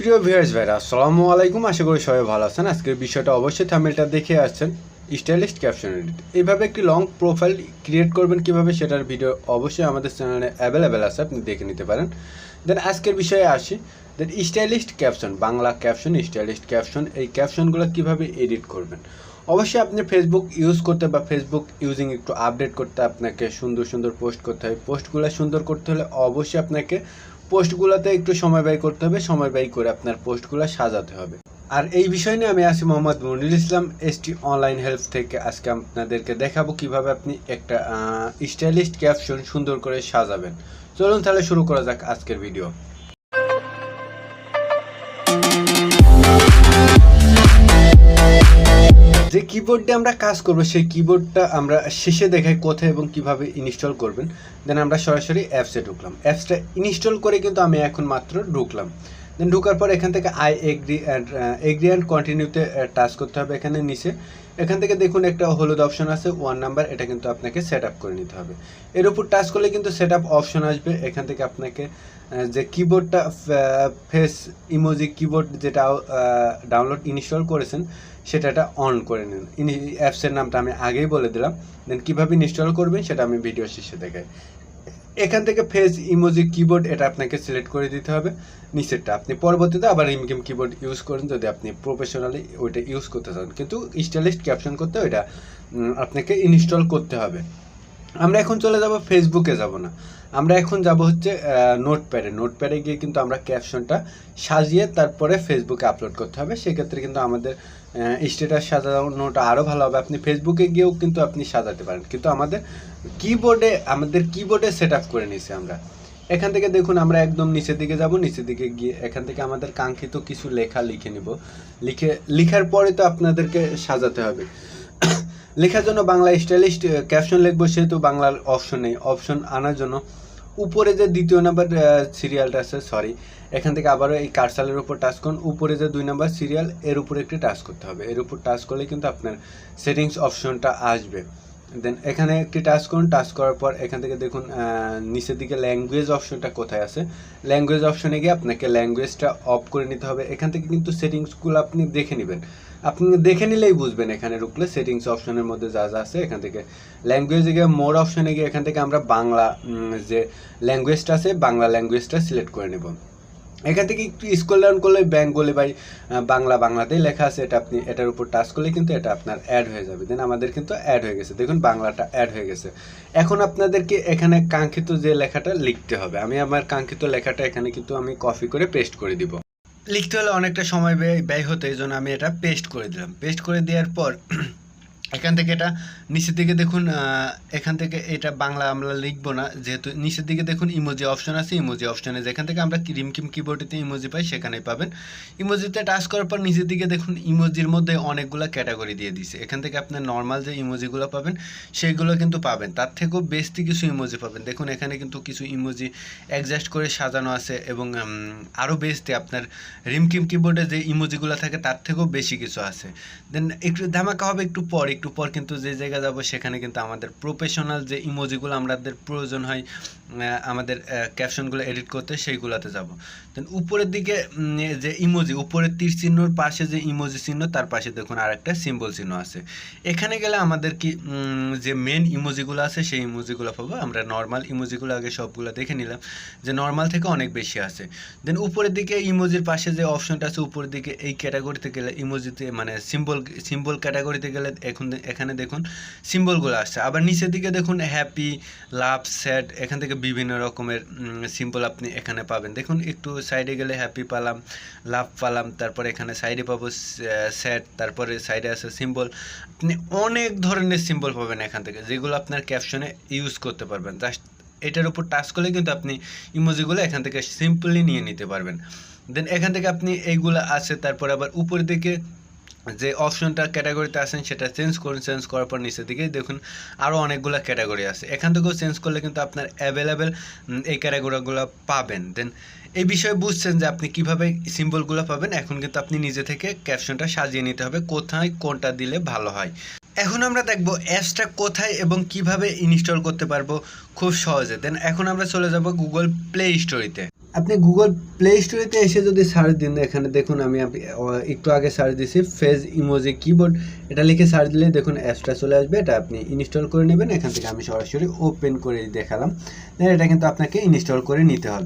প্রিয় ভিউয়ার্স ভাইরা আসসালামু আলাইকুম। আশা করি সবাই ভালো আছেন। আজকের বিষয়টা অবশ্যই থাম্বনেলটা দেখে আসছেন, স্টাইলিশ ক্যাপশন এডিট। এইভাবে একটি লং প্রোফাইল ক্রিয়েট করবেন কিভাবে সেটার ভিডিও অবশ্যই আমাদের চ্যানেলে অ্যাভেলেবেল আছে, আপনি দেখে নিতে পারেন। দেন আজকের বিষয়ে আসি। Then stylish caption, Bangla caption, stylish caption, এই ক্যাপশনগুলো কিভাবে এডিট করবেন। অবশ্যই আপনি ফেসবুক ইউজ করতে বা ফেসবুক ইউজিং একটু আপডেট করতে আপনাকে সুন্দর সুন্দর পোস্ট করতে হবে। পোস্টগুলো সুন্দর করতে হলে অবশ্যই আপনাকে পোস্টগুলোতে একটু সময় ব্যয় করতে হবে, সময় ব্যয় করে আপনার পোস্টগুলো সাজাতে হবে। আর এই বিষয় নিয়ে আমি আছি মোহাম্মদ মনিরুল ইসলাম, এসটি অনলাইন হেল্প থেকে। আজকে আপনাদেরকে দেখাবো কিভাবে আপনি একটা স্টাইলিশ ক্যাপশন সুন্দর করে সাজাবেন। চলুন তাহলে শুরু করা যাক আজকের ভিডিও। যে কিবোর্ডে আমরা কাজ করব সেই কিবোর্ডটা আমরা শেষে দেখাই কোথায় এবং কিভাবে ইনস্টল করবেন। দেন আমরা সরাসরি অ্যাপসে ঢুকলাম। অ্যাপসটা ইনস্টল করে কিন্তু আমি এখন মাত্র ঢুকলাম। দেন ঢোকার পর এখান থেকে আই এগ্রি অ্যান্ড কন্টিনিউতে টাচ করতে হবে। এখানে নিচে এখান থেকে দেখুন একটা হলুদ অপশন আছে 1 নাম্বার, এটা কিন্তু আপনাকে সেট আপ করে নিতে হবে। এর উপর টাচ করলে কিন্তু সেট আপ অপশন আসবে। এখান থেকে আপনাকে যে কিবোর্ডটা ফেস ইমোজি কিবোর্ড যেটা ডাউনলোড ইনস্টল করেছেন সেটা অন করে নিন। অ্যাপসের নামটা আমি আগেই বলে দিলাম। দেন কীভাবে ইনস্টল করবেন সেটা আমি ভিডিও শেষে দেখাই। এখান থেকে ফেস ইমোজি কিবোর্ড এটা আপনাকে সিলেক্ট করে দিতে হবে। নিচেরটা আপনি পরবর্তীতে আবার ইমগেম কিবোর্ড ইউজ করেন যদি আপনি প্রফেশনালি ওইটা ইউজ করতে চান, কিন্তু স্টাইলিশ ক্যাপশন করতে ওইটা আপনাকে ইনস্টল করতে হবে। আমরা এখন চলে যাব, ফেসবুকে যাব না, আমরা এখন যাব হচ্ছে নোটপ্যাডে। নোটপ্যাডে গিয়ে কিন্তু আমরা ক্যাপশনটা সাজিয়ে তারপরে ফেসবুকে আপলোড করতে হবে। সেক্ষেত্রে কিন্তু আমাদের স্ট্যাটাস সাজানোটা আরও ভালো হবে। আপনি ফেসবুকে গিয়েও কিন্তু আপনি সাজাতে পারেন, কিন্তু আমাদের কিবোর্ডে সেট আপ করে নিয়েছি আমরা। এখান থেকে দেখুন আমরা একদম নিচের দিকে যাব। নিচের দিকে গিয়ে এখান থেকে আমাদের কাঙ্ক্ষিত কিছু লেখা লিখে নিব। লিখার পরে তো আপনাদেরকে সাজাতে হবে। লেখার জন্য বাংলা স্টাইলিশ ক্যাপশন লিখবো, সেহেতু বাংলার অপশন নেই। অপশন আনার জন্য উপরে যে 2 নাম্বার সিরিয়ালটা আছে, এখান থেকে আবারও এই কার্সারের উপর টাচ করুন। উপরে যে 2 নাম্বার সিরিয়াল এর উপরে একটি টাচ করতে হবে। এর উপর টাচ করলে কিন্তু আপনার সেটিংস অপশনটা আসবে। দেন এখানে একটি টাচ করুন। টাচ করার পর এখান থেকে দেখুন নিচের দিকে ল্যাঙ্গুয়েজ অপশনটা কোথায় আছে। ল্যাঙ্গুয়েজ অপশনে গিয়ে আপনাকে ল্যাঙ্গুয়েজটা অফ করে নিতে হবে। এখান থেকে কিন্তু সেটিংসগুলো আপনি দেখে নেবেন। আপনি দেখে নিলেই বুঝবেন। এখানে ঢুকলে সেটিংস অপশনের মধ্যে যা যা আছে, এখান থেকে ল্যাঙ্গুয়েজে গিয়ে মোর অপশনে গিয়ে এখান থেকে আমরা বাংলা যে ল্যাঙ্গুয়েজটা আছে বাংলা ল্যাঙ্গুয়েজটা সিলেক্ট করে নেব। এখান থেকে একটু স্ক্রল ডাউন করলে বেঙ্গলি বাই বাংলাতেই লেখা আছে, এটা আপনি এটার উপর টাচ করলে কিন্তু এটা আপনার অ্যাড হয়ে যাবে। দেন আমাদের কিন্তু অ্যাড হয়ে গেছে, দেখুন বাংলাটা অ্যাড হয়ে গেছে। এখন আপনাদেরকে এখানে কাঙ্ক্ষিত যে লেখাটা লিখতে হবে। আমি আমার কাঙ্ক্ষিত লেখাটা এখানে কিন্তু আমি কপি করে পেস্ট করে দিব। লিখতে হলে অনেকটা সময় ব্যয় হতো, এই জন্য আমি এটা পেস্ট করে দিলাম। পেস্ট করে দেওয়ার পর এখান থেকে এটা নিচের দিকে দেখুন, এখান থেকে এটা বাংলা আমরা লিখবো না, যেহেতু নিচের দিকে দেখুন ইমোজি অপশন আছে। ইমোজি অপশনে যেখান থেকে আমরা রিমকিম কিবোর্ডেতে ইমোজি পাই সেখানেই পাবেন। ইমোজিতে টাচ করার পর নিচের দিকে দেখুন ইমোজির মধ্যে অনেকগুলো ক্যাটাগরি দিয়ে দিছে। এখান থেকে আপনার নর্মাল যে ইমোজিগুলো পাবেন সেইগুলো কিন্তু পাবেন, তার থেকেও বেশি কিছু ইমোজি পাবেন। দেখুন এখানে কিন্তু কিছু ইমোজি অ্যাডজাস্ট করে সাজানো আছে এবং আরও বেশি আপনার রিমকিম কিবোর্ডে যে ইমোজিগুলো থাকে তার থেকেও বেশি কিছু আছে। দেন একটু ধামাকা হবে একটু পর কিন্তু যে জায়গা যাব সেখানে কিন্তু আমাদের প্রফেশনাল যে ইমোজিগুলো আমাদের প্রয়োজন হয় আমাদের ক্যাপশনগুলো এডিট করতে, সেইগুলোতে যাব। দেন উপরের দিকে যে ইমোজি, উপরের তীর চিহ্নর পাশে যে ইমোজি চিহ্ন তার পাশে দেখুন আর একটা সিম্বল চিহ্ন আছে। এখানে গেলে আমাদের কি যে মেন ইমোজিগুলো আছে সেই ইমোজিগুলো পাবো। আমরা নর্মাল ইমোজিগুলো আগে সবগুলো দেখে নিলাম যে নর্মাল থেকে অনেক বেশি আছে। দেন উপরের দিকে ইমোজির পাশে যে অপশনটা আছে উপরের দিকে, এই ক্যাটাগরিতে গেলে ইমোজিতে মানে সিম্বল ক্যাটাগরিতে গেলে এখানে দেখুন সিম্বলগুলো আসছে। আবার নিচের দিকে দেখুন হ্যাপি, লাভ, স্যাড, এখান থেকে বিভিন্ন রকমের সিম্বল আপনি এখানে পাবেন। দেখুন একটু সাইডে গেলে হ্যাপি পালাম, লাভ পালাম, তারপরে এখানে সাইডে পাবো স্যাড, তারপরে সাইডে আছে সিম্বল। আপনি অনেক ধরনের সিম্বল পাবেন এখান থেকে, যেগুলো আপনার ক্যাপশনে ইউজ করতে পারবেন। জাস্ট এটার উপর টাচ করলে কিন্তু আপনি ইমোজিগুলো এখান থেকে সিম্পলি নিয়ে নিতে পারবেন। দেন এখান থেকে আপনি এইগুলো আছে। তারপর আবার উপরের দিকে যে অপশনটা ক্যাটাগরিতে আছেন সেটা চেঞ্জ করুন। চেঞ্জ করার পর নিচের দিকে দেখুন আরও অনেকগুলো ক্যাটাগরি আছে। এখান থেকেও চেঞ্জ করলে কিন্তু আপনার অ্যাভেলেবেল এই ক্যাটাগরিগুলো পাবেন। দেন এই বিষয়ে বুঝছেন যে আপনি কিভাবে সিম্বলগুলো পাবেন। এখন কিন্তু আপনি নিজে থেকে ক্যাপশনটা সাজিয়ে নিতে হবে কোথায় কোনটা দিলে ভালো হয়। এখন আমরা দেখব অ্যাপসটা কোথায় এবং কিভাবে ইনস্টল করতে পারবো খুব সহজে। দেন এখন আমরা চলে যাব গুগল প্লে স্টোরিতে। আপনি গুগল প্লে স্টোরেতে এসে যদি সার্চ দিন, এখানে দেখুন আমি একটু আগে সার্চ দিছি ফেজ ইমোজি কিবোর্ড, এটা লিখে সার্চ দিলে দেখুন অ্যাপসটা চলে আসবে। এটা আপনি ইনস্টল করে নেবেন। এখান থেকে আমি সরাসরি ওপেন করে দেখালাম, এটা কিন্তু আপনাকে ইনস্টল করে নিতে হবে।